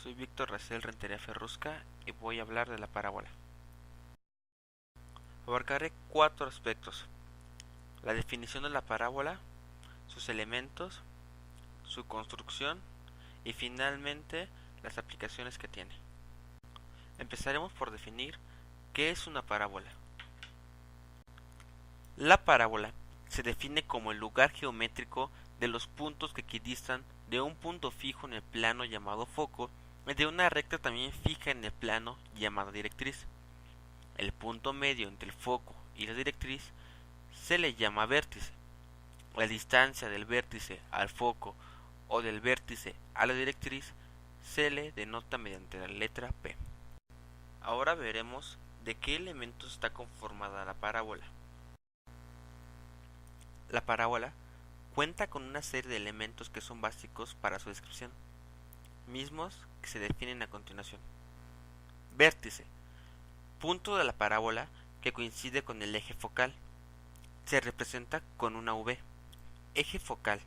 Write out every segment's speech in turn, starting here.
Soy Víctor Racel Rentería Ferrusca y voy a hablar de la parábola. Abarcaré 4 aspectos: la definición de la parábola, sus elementos, su construcción y finalmente las aplicaciones que tiene. Empezaremos por definir qué es una parábola. La parábola se define como el lugar geométrico de los puntos que equidistan de un punto fijo en el plano llamado foco y de una recta también fija en el plano llamada directriz. El punto medio entre el foco y la directriz se le llama vértice. La distancia del vértice al foco o del vértice a la directriz se le denota mediante la letra P. Ahora veremos de qué elementos está conformada la parábola. La parábola cuenta con una serie de elementos que son básicos para su descripción, mismos que se definen a continuación. Vértice: punto de la parábola que coincide con el eje focal. Se representa con una V. Eje focal: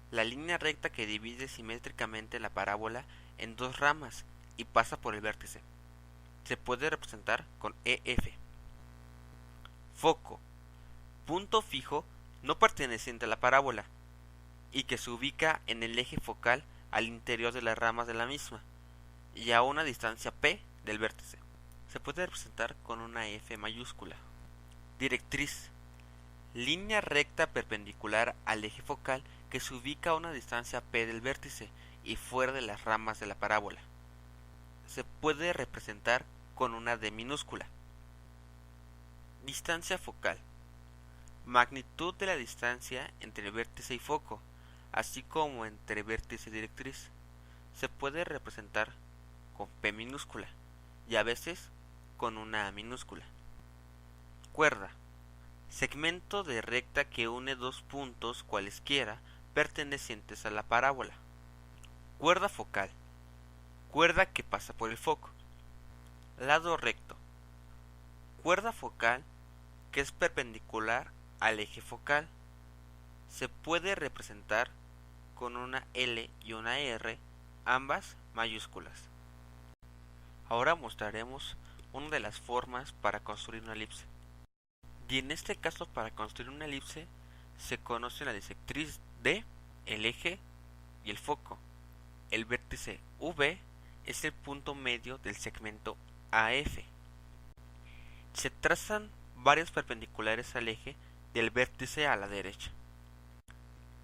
la línea recta que divide simétricamente la parábola en dos ramas y pasa por el vértice. Se puede representar con EF. Foco: punto fijo no perteneciente a la parábola y que se ubica en el eje focal al interior de las ramas de la misma y a una distancia P del vértice. Se puede representar con una F mayúscula. Directriz: línea recta perpendicular al eje focal que se ubica a una distancia P del vértice y fuera de las ramas de la parábola. Se puede representar con una D minúscula. Distancia focal: magnitud de la distancia entre vértice y foco, así como entre vértice y directriz. Se puede representar con P minúscula y a veces con una A minúscula. Cuerda: segmento de recta que une dos puntos cualesquiera pertenecientes a la parábola. Cuerda focal: cuerda que pasa por el foco. Lado recto: cuerda focal que es perpendicular al eje focal. Se puede representar con una L y una R, ambas mayúsculas. Ahora mostraremos una de las formas para construir una elipse. Y en este caso, para construir una elipse se conoce la disectriz D, el eje y el foco. El vértice V es el punto medio del segmento AF. Se trazan varias perpendiculares al eje del vértice a la derecha.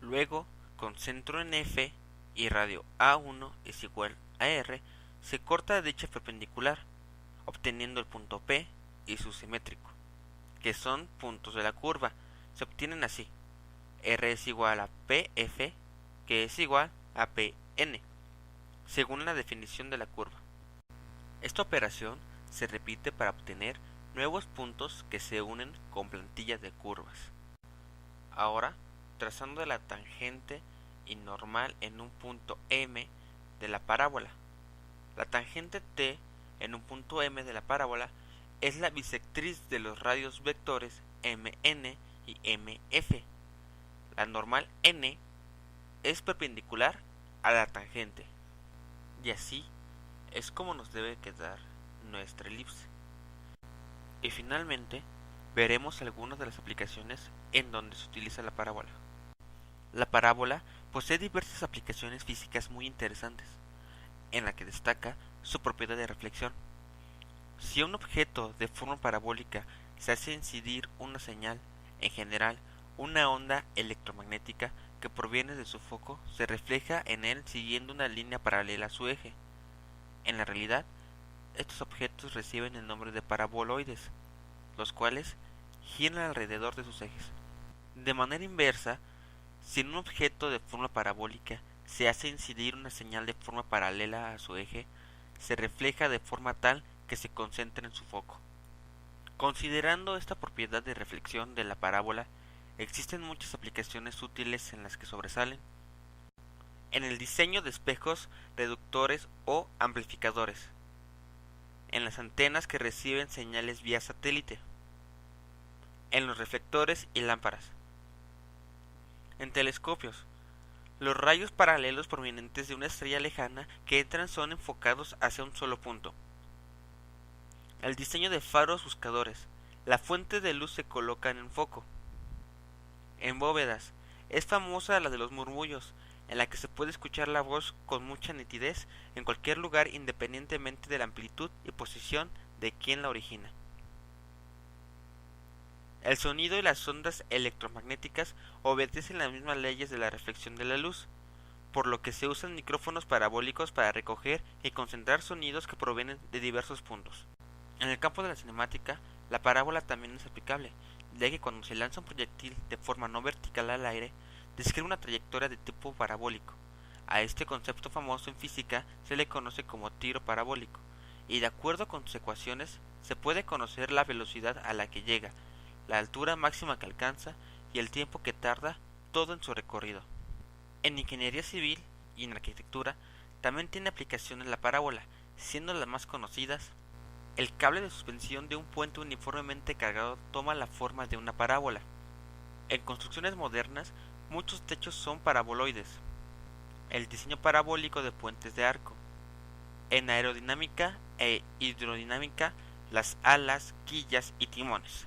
Luego, con centro en F y radio A1 es igual a R, se corta dicha perpendicular, obteniendo el punto P y su simétrico, que son puntos de la curva. Se obtienen así: R es igual a PF, que es igual a PN, según la definición de la curva. Esta operación se repite para obtener nuevos puntos que se unen con plantillas de curvas. Ahora, trazando la tangente y normal en un punto M de la parábola. La tangente T en un punto M de la parábola es la bisectriz de los radios vectores MN y MF. La normal N es perpendicular a la tangente. Y así es como nos debe quedar nuestra elipse. Y finalmente veremos algunas de las aplicaciones en donde se utiliza la parábola. La parábola posee diversas aplicaciones físicas muy interesantes, en la que destaca su propiedad de reflexión. Si a un objeto de forma parabólica se hace incidir una señal, en general una onda electromagnética que proviene de su foco se refleja en él siguiendo una línea paralela a su eje. En la realidad, estos objetos reciben el nombre de paraboloides, los cuales giran alrededor de sus ejes. De manera inversa, si en un objeto de forma parabólica se hace incidir una señal de forma paralela a su eje, se refleja de forma tal que se concentra en su foco. Considerando esta propiedad de reflexión de la parábola, existen muchas aplicaciones útiles en las que sobresalen: en el diseño de espejos reductores o amplificadores, en las antenas que reciben señales vía satélite, en los reflectores y lámparas, en telescopios, Los rayos paralelos provenientes de una estrella lejana que entran son enfocados hacia un solo punto. El diseño de faros buscadores. La fuente de luz se coloca en el foco. En bóvedas. Es famosa la de los murmullos, en la que se puede escuchar la voz con mucha nitidez en cualquier lugar independientemente de la amplitud y posición de quien la origina. El sonido y las ondas electromagnéticas obedecen las mismas leyes de la reflexión de la luz, por lo que se usan micrófonos parabólicos para recoger y concentrar sonidos que provienen de diversos puntos. En el campo de la cinemática, la parábola también es aplicable, ya que cuando se lanza un proyectil de forma no vertical al aire, describe una trayectoria de tipo parabólico. A este concepto famoso en física se le conoce como tiro parabólico, y de acuerdo con sus ecuaciones se puede conocer la velocidad a la que llega, la altura máxima que alcanza y el tiempo que tarda, todo en su recorrido. En ingeniería civil y en arquitectura también tiene aplicaciones la parábola, siendo las más conocidas. El cable de suspensión de un puente uniformemente cargado toma la forma de una parábola. En construcciones modernas, muchos techos son paraboloides. El diseño parabólico de puentes de arco. En aerodinámica e hidrodinámica, las alas, quillas y timones.